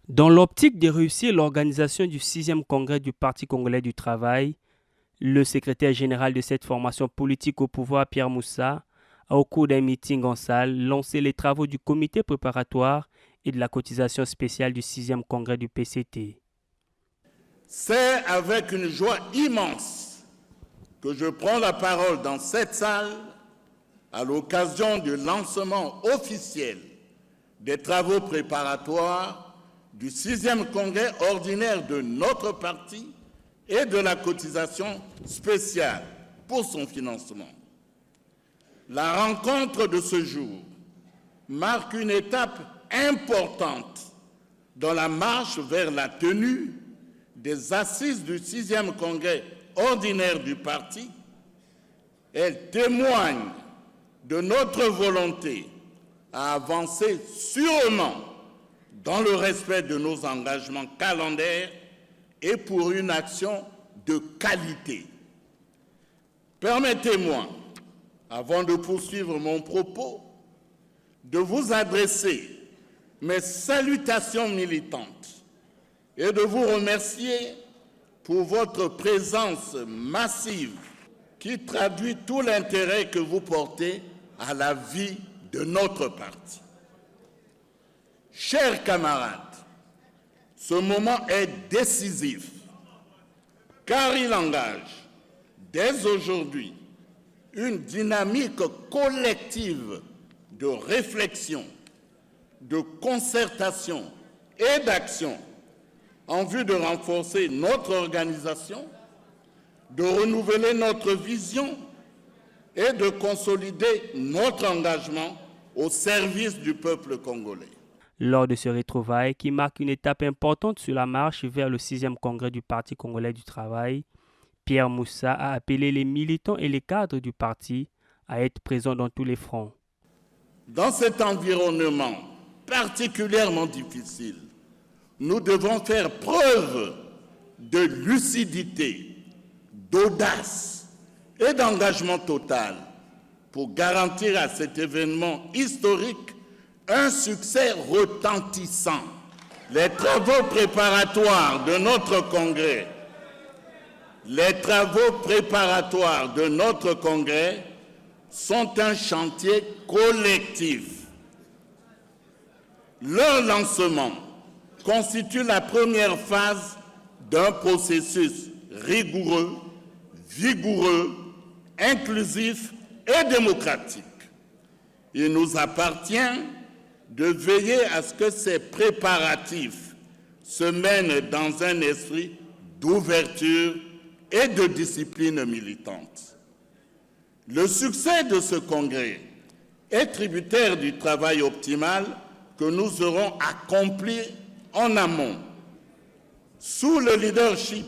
Dans l'optique de réussir l'organisation du 6e congrès du Parti congolais du travail, le secrétaire général de cette formation politique au pouvoir, Pierre Moussa, a au cours d'un meeting en salle lancé les travaux du comité préparatoire et de la cotisation spéciale du 6e congrès du PCT. C'est avec une joie immense que je prends la parole dans cette salle à l'occasion du lancement officiel des travaux préparatoires du 6e congrès ordinaire de notre parti et de la cotisation spéciale pour son financement. La rencontre de ce jour marque une étape importante dans la marche vers la tenue des assises du 6e congrès ordinaire du parti. Elle témoigne de notre volonté à avancer sûrement dans le respect de nos engagements calendaires et pour une action de qualité. Permettez-moi, avant de poursuivre mon propos, de vous adresser mes salutations militantes et de vous remercier pour votre présence massive qui traduit tout l'intérêt que vous portez à la vie de notre parti. Chers camarades, ce moment est décisif car il engage dès aujourd'hui une dynamique collective de réflexion, de concertation et d'action en vue de renforcer notre organisation, de renouveler notre vision et de consolider notre engagement au service du peuple congolais. Lors de ce retrouvailles qui marque une étape importante sur la marche vers le 6e congrès du Parti congolais du travail, Pierre Moussa a appelé les militants et les cadres du parti à être présents dans tous les fronts. Dans cet environnement particulièrement difficile, nous devons faire preuve de lucidité, d'audace et d'engagement total pour garantir à cet événement historique un succès retentissant. Les travaux préparatoires de notre congrès, sont un chantier collectif. Leur lancement constitue la première phase d'un processus rigoureux, vigoureux, inclusif et démocratique. Il nous appartient de veiller à ce que ces préparatifs se mènent dans un esprit d'ouverture et de discipline militante. Le succès de ce congrès est tributaire du travail optimal que nous aurons accompli en amont, sous le leadership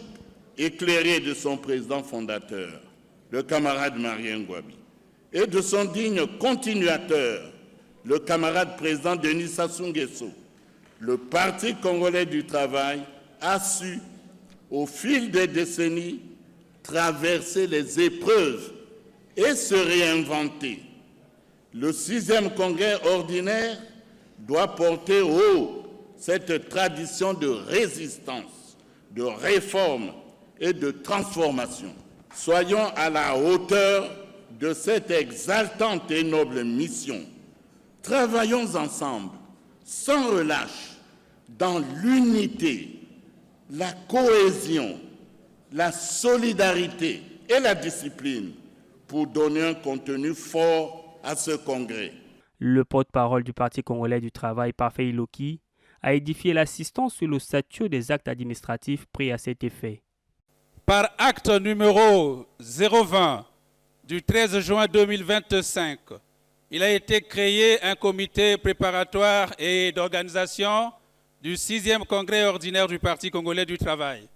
éclairé de son président fondateur, le camarade Marien Ngouabi, et de son digne continuateur, le camarade président Denis Sassou Nguesso. Le Parti congolais du travail a su, au fil des décennies, traverser les épreuves et se réinventer. Le 6e congrès ordinaire doit porter haut cette tradition de résistance, de réforme et de transformation. Soyons à la hauteur de cette exaltante et noble mission. Travaillons ensemble, sans relâche, dans l'unité, la cohésion, la solidarité et la discipline pour donner un contenu fort à ce congrès. Le porte-parole du Parti congolais du travail, Parfait Iloki, a édifié l'assistance sur le statut des actes administratifs pris à cet effet. Par acte numéro 020 du 13 juin 2025, il a été créé un comité préparatoire et d'organisation du 6e congrès ordinaire du Parti congolais du travail.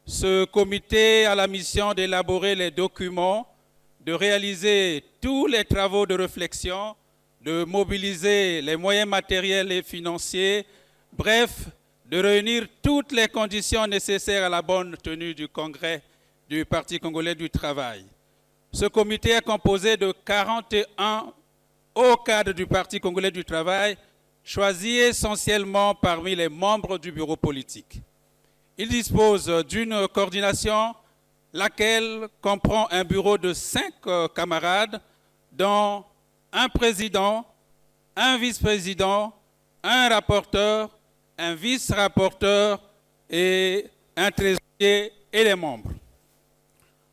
Ce comité a la mission d'élaborer les documents, de réaliser tous les travaux de réflexion, de mobiliser les moyens matériels et financiers, bref, de réunir toutes les conditions nécessaires à la bonne tenue du congrès du Parti congolais du travail. Ce comité est composé de 41 hauts cadres du Parti congolais du travail, choisi essentiellement parmi les membres du bureau politique. Il dispose d'une coordination, laquelle comprend un bureau de 5 camarades, dont un président, un vice-président, un rapporteur, un vice-rapporteur et un trésorier et les membres.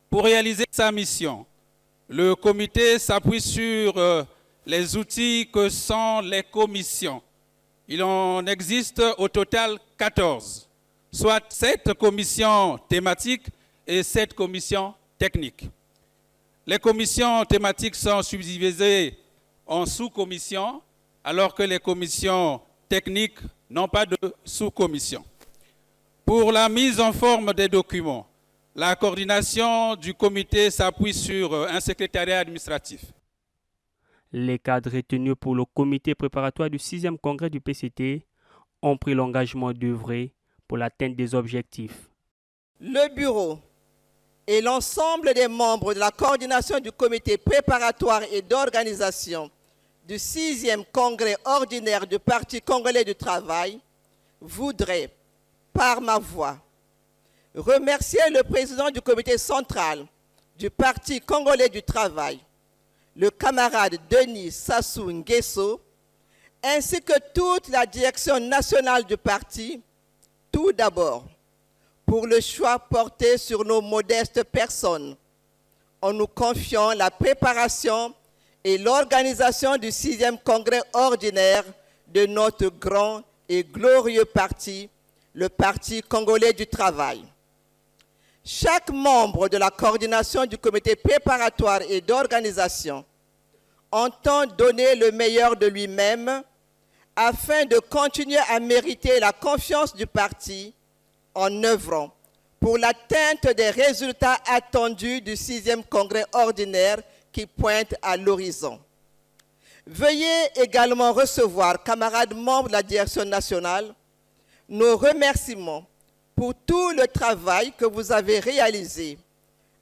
Pour réaliser sa mission, le comité s'appuie sur les outils que sont les commissions. Il en existe au total 14, soit 7 commissions thématiques et 7 commissions techniques. Les commissions thématiques sont subdivisées en sous-commissions, alors que les commissions techniques n'ont pas de sous-commissions. Pour la mise en forme des documents, la coordination du comité s'appuie sur un secrétariat administratif. Les cadres retenus pour le comité préparatoire du 6e congrès du PCT ont pris l'engagement d'œuvrer pour l'atteinte des objectifs. Le bureau et l'ensemble des membres de la coordination du comité préparatoire et d'organisation du 6e congrès ordinaire du Parti congolais du travail voudraient, par ma voix, remercier le président du comité central du Parti congolais du travail, le camarade Denis Sassou Nguesso, ainsi que toute la direction nationale du parti, tout d'abord, pour le choix porté sur nos modestes personnes, en nous confiant la préparation et l'organisation du 6e congrès ordinaire de notre grand et glorieux parti, le Parti congolais du travail. Chaque membre de la coordination du comité préparatoire et d'organisation entend donner le meilleur de lui-même afin de continuer à mériter la confiance du parti en œuvrant pour l'atteinte des résultats attendus du 6e congrès ordinaire qui pointe à l'horizon. Veuillez également recevoir, camarades membres de la direction nationale, nos remerciements pour tout le travail que vous avez réalisé,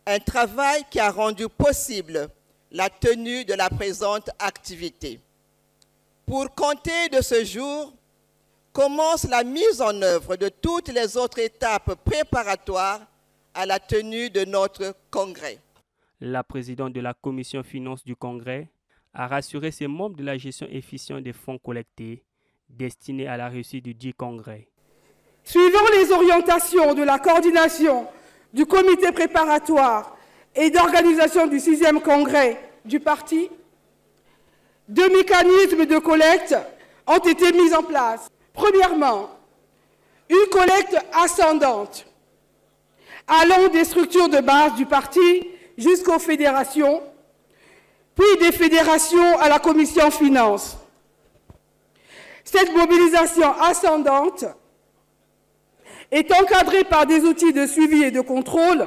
un travail qui a rendu possible la tenue de la présente activité. Pour compter de ce jour, commence la mise en œuvre de toutes les autres étapes préparatoires à la tenue de notre congrès. La présidente de la commission finances du congrès a rassuré ses membres de la gestion efficiente des fonds collectés destinés à la réussite du dit congrès. Suivant les orientations de la coordination du comité préparatoire et d'organisation du 6e congrès du parti, 2 mécanismes de collecte ont été mis en place. Premièrement, une collecte ascendante, allant des structures de base du parti jusqu'aux fédérations, puis des fédérations à la commission finances. Cette mobilisation ascendante est encadrée par des outils de suivi et de contrôle,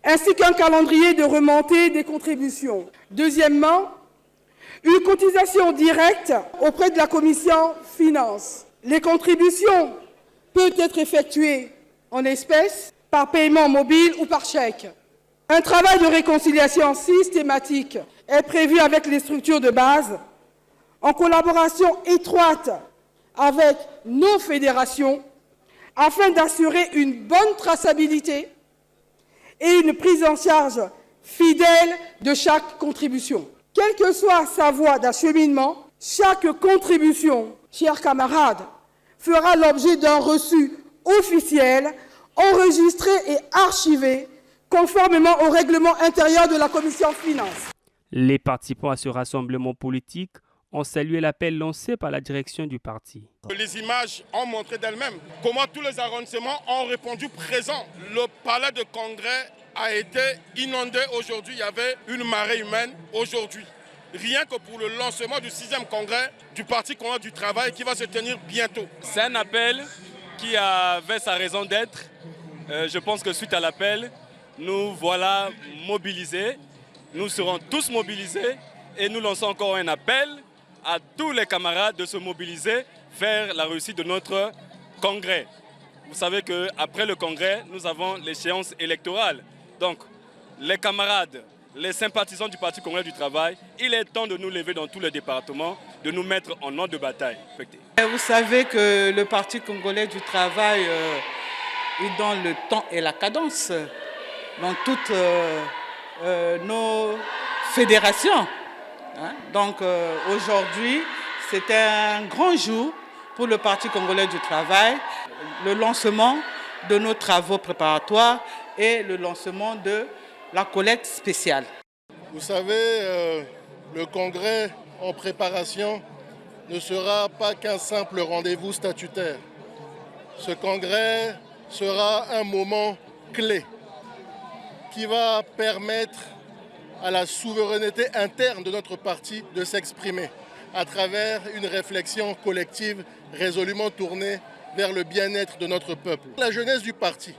ainsi qu'un calendrier de remontée des contributions. Deuxièmement, une cotisation directe auprès de la commission finances. Les contributions peuvent être effectuées en espèces, par paiement mobile ou par chèque. Un travail de réconciliation systématique est prévu avec les structures de base, en collaboration étroite avec nos fédérations, afin d'assurer une bonne traçabilité et une prise en charge fidèle de chaque contribution. Quelle que soit sa voie d'acheminement, chaque contribution, chers camarades, fera l'objet d'un reçu officiel, enregistré et archivé, conformément au règlement intérieur de la commission finances. Les participants à ce rassemblement politique ont salué l'appel lancé par la direction du parti. Les images ont montré d'elles-mêmes comment tous les arrondissements ont répondu présent. Le palais de congrès a été inondé aujourd'hui. Il y avait une marée humaine aujourd'hui. Rien que pour le lancement du 6e congrès du Parti congolais du travail qui va se tenir bientôt. C'est un appel qui avait sa raison d'être. Je pense que suite à l'appel, nous voilà mobilisés. Nous serons tous mobilisés et nous lançons encore un appel à tous les camarades de se mobiliser vers la réussite de notre congrès. Vous savez qu'après le congrès, nous avons l'échéance électorale. Donc, les camarades, les sympathisants du Parti congolais du travail, il est temps de nous lever dans tous les départements de nous mettre en ordre de bataille. Vous savez que le Parti congolais du travail est dans le temps et la cadence dans toutes nos fédérations. Donc aujourd'hui, c'est un grand jour pour le Parti congolais du travail, le lancement de nos travaux préparatoires et le lancement de la collecte spéciale. Vous savez, le congrès en préparation ne sera pas qu'un simple rendez-vous statutaire. Ce congrès sera un moment clé qui va permettre à la souveraineté interne de notre parti de s'exprimer à travers une réflexion collective résolument tournée vers le bien-être de notre peuple. La jeunesse du parti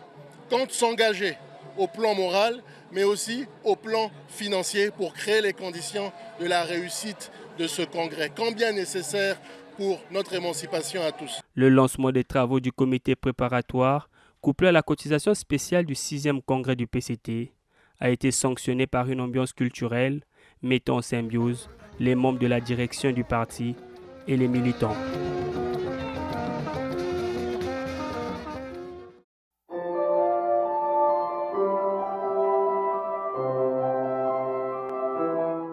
compte s'engager au plan moral, mais aussi au plan financier pour créer les conditions de la réussite de ce congrès, combien nécessaire pour notre émancipation à tous. Le lancement des travaux du comité préparatoire, couplé à la cotisation spéciale du 6e congrès du PCT, a été sanctionné par une ambiance culturelle mettant en symbiose les membres de la direction du parti et les militants.